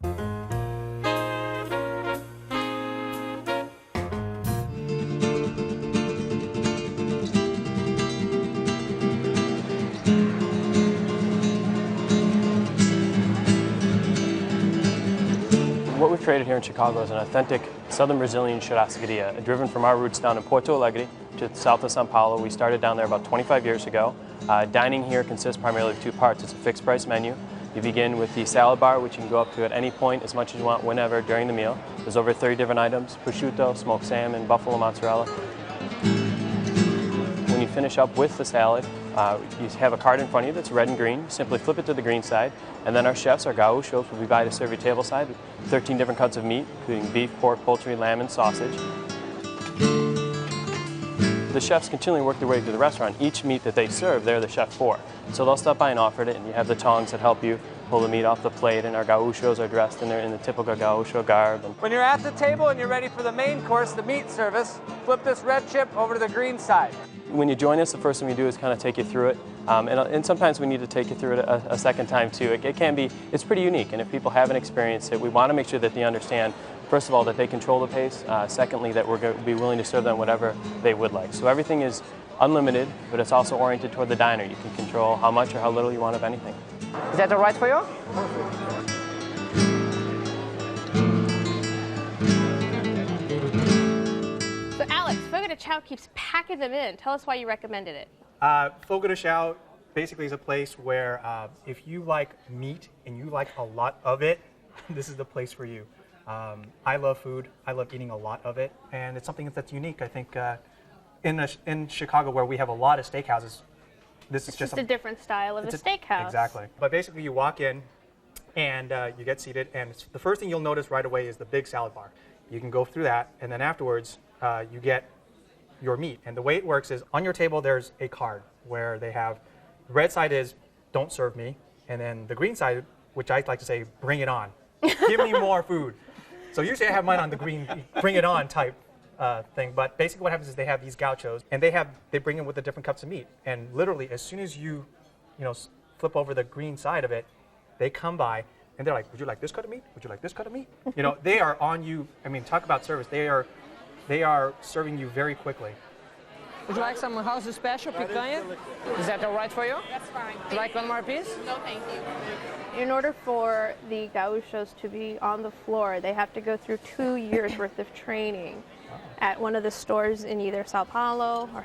What we've created here in Chicago is an authentic Southern Brazilian churrascaria, driven from our roots down in Porto Alegre, to the south of Sao Paulo. We started down there about 25 years ago. Dining here consists primarily of two parts. It's a fixed price menu. You begin with the salad bar, which you can go up to at any point, as much as you want, whenever, during the meal. There's over 30 different items: prosciutto, smoked salmon, buffalo mozzarella. When you finish up with the salad, you have a card in front of you that's red and green. Simply flip it to the green side, and then our chefs, our gauchos, will be by to serve your table side with 13 different cuts of meat, including beef, pork, poultry, lamb, and sausage. The chefs continually work their way through the restaurant. Each meat that they serve, they're the chef for. So they'll stop by and offer it, and you have the tongs that help you pull the meat off the plate, and our gauchos are dressed in the typical gaucho garb. When you're at the table and you're ready for the main course, the meat service, flip this red chip over to the green side. When you join us, the first thing we do is kind of take you through it, and sometimes we need to take you through it a second time too. It's pretty unique, and if people haven't experienced it, we want to make sure that they understand, first of all, that they control the pace, secondly, that we're going to be willing to serve them whatever they would like. So everything is unlimited, but it's also oriented toward the diner. You can control how much or how little you want of anything. Is that all right for you? So Alex, Fogo de Chao keeps packing them in. Tell us why you recommended it. Fogo de Chao basically is a place where if you like meat and you like a lot of it, this is the place for you. I love food. I love eating a lot of it, and it's something that's unique. I think in Chicago, where we have a lot of steakhouses, this is just a different style of a steakhouse. Exactly. But basically, you walk in and you get seated, and the first thing you'll notice right away is the big salad bar. You can go through that, and then afterwards, you get your meat. And the way it works is on your table, there's a card where they have the red side is don't serve me, and then the green side, which I like to say, bring it on. Give me more food. So usually I have mine on the green, bring it on type thing. But basically what happens is they have these gauchos, and they bring in with the different cups of meat. And literally, as soon as you flip over the green side of it, they come by and they're like, "Would you like this cut of meat? Would you like this cut of meat?" They are on you. I mean, talk about service. They are serving you very quickly. Would you like some house special picanha? Is that all right for you? That's fine. Would you like one more piece? No, thank you. In order for the gauchos to be on the floor, they have to go through 2 years worth of training at one of the stores in either Sao Paulo or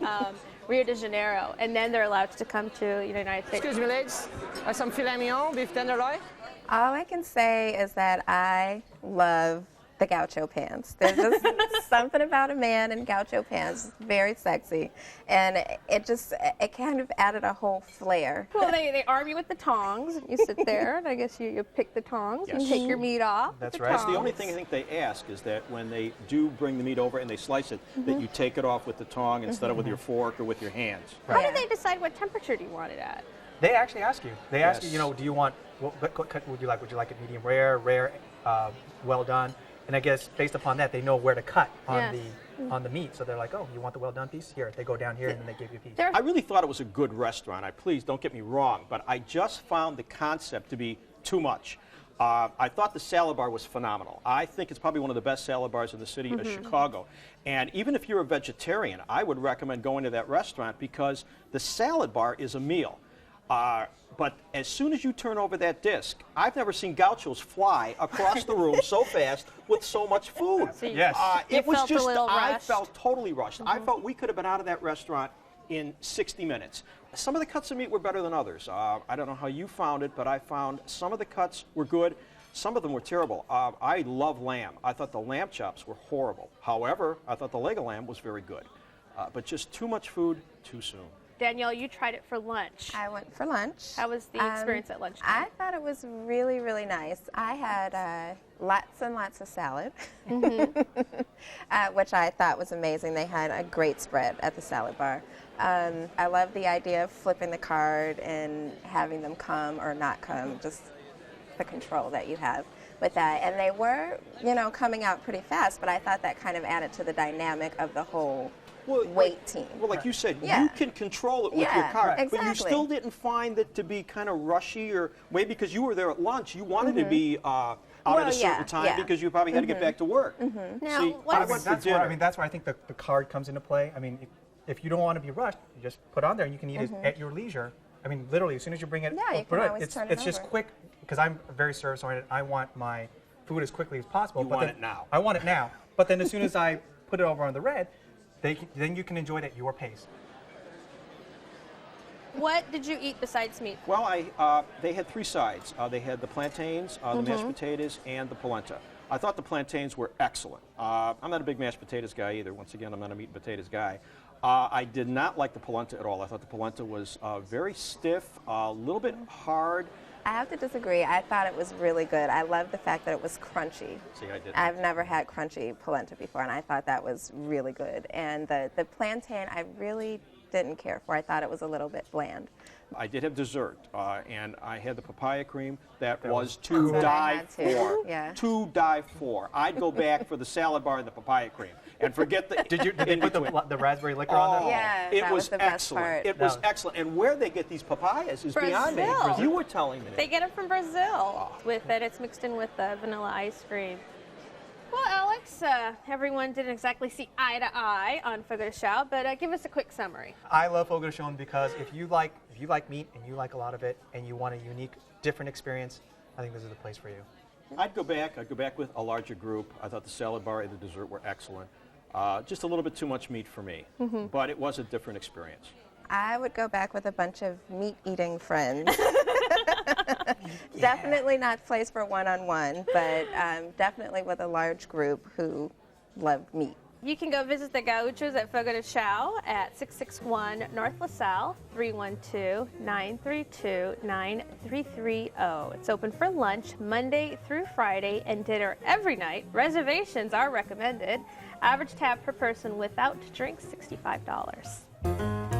Rio de Janeiro, and then they're allowed to come to the United States. Excuse me, ladies. Some filet mignon, beef tenderloin? All I can say is that I love the gaucho pants. There's just something about a man in gaucho pants, very sexy, and it kind of added a whole flair. Well, they arm you with the tongs, and you sit there, and I guess you pick the tongs and take your meat off. That's the right. That's the only thing I think they ask is that when they do bring the meat over and they slice it, that you take it off with the tong instead of with your fork or with your hands. How do they decide what temperature do you want it at? They actually ask you. They ask Yes. you, do you want, what cut would you like? Would you like it medium rare, well done? And I guess based upon that, they know where to cut on the meat. So they're like, oh, you want the well done piece? Here, they go down here and then they give you a piece. I really thought it was a good restaurant. Please don't get me wrong, but I just found the concept to be too much. I thought the salad bar was phenomenal. I think it's probably one of the best salad bars in the city of Chicago. And even if you're a vegetarian, I would recommend going to that restaurant because the salad bar is a meal. But as soon as you turn over that disc, I've never seen gauchos fly across the room so fast with so much food. Yes. It was felt a just, little I rushed. felt totally rushed. I felt we could have been out of that restaurant in 60 minutes. Some of the cuts of meat were better than others. I don't know how you found it, but I found some of the cuts were good. Some of them were terrible. I love lamb. I thought the lamb chops were horrible. However, I thought the leg of lamb was very good. But just too much food, too soon. Danielle, you tried it for lunch. I went for lunch. How was the experience at lunch? I thought it was really, really nice. I had lots and lots of salad, which I thought was amazing. They had a great spread at the salad bar. I love the idea of flipping the card and having them come or not come, just the control that you have with that. And they were, you know, coming out pretty fast, but I thought that kind of added to the dynamic of the whole weight team. Well, like you said, Yeah. you can control it with Yeah, your car, right. but you Exactly. still didn't find it to be kind of rushy, or maybe because you were there at lunch, you wanted to be out at Well, a certain yeah, time yeah. because you probably had to get back to work. Now, See, what I is- went for That's where, dinner. that's where I think the card comes into play. I mean, if you don't want to be rushed, you just put on there and you can eat it at your leisure. I mean, literally, as soon as you bring it, Yeah, you put can it, always turn it it's just over. quick, because I'm very service-oriented. I want my food as quickly as possible. You but want then- it now. I want it now. But then as soon as I put it over on the red, then you can enjoy it at your pace. What did you eat besides meat? Well, they had 3 sides. They had the plantains, the mashed potatoes, and the polenta. I thought the plantains were excellent. I'm not a big mashed potatoes guy either. Once again, I'm not a meat and potatoes guy. I did not like the polenta at all. I thought the polenta was very stiff, a little bit hard. I have to disagree. I thought it was really good. I love the fact that it was crunchy. See, I didn't. I've never had crunchy polenta before, and I thought that was really good. And the plantain, I really didn't care for. I thought it was a little bit bland. I did have dessert, and I had the papaya cream that was was to That's what I die had too, for. yeah. To die for. I'd go back for the salad bar and the papaya cream, and forget the. Did they in put between. the raspberry liquor on there? Yeah, it that was was the best excellent. part. It was That was- excellent. And where they get these papayas is beyond me. Brazil. You were telling me that. They get it from Brazil. With it, it's mixed in with vanilla ice cream. Well, Alex, everyone didn't exactly see eye to eye on Fogo de Chao, but give us a quick summary. I love Fogo de Chao because if you like meat and you like a lot of it and you want a unique, different experience, I think this is the place for you. I'd go back with a larger group. I thought the salad bar and the dessert were excellent. Just a little bit too much meat for me, but it was a different experience. I would go back with a bunch of meat-eating friends. Definitely not a place for one-on-one, but definitely with a large group who loved meat. You can go visit the Gauchos at Fogo de Chao at 661 North LaSalle, 312-932-9330. It's open for lunch Monday through Friday and dinner every night. Reservations are recommended. Average tab per person without drinks, $65.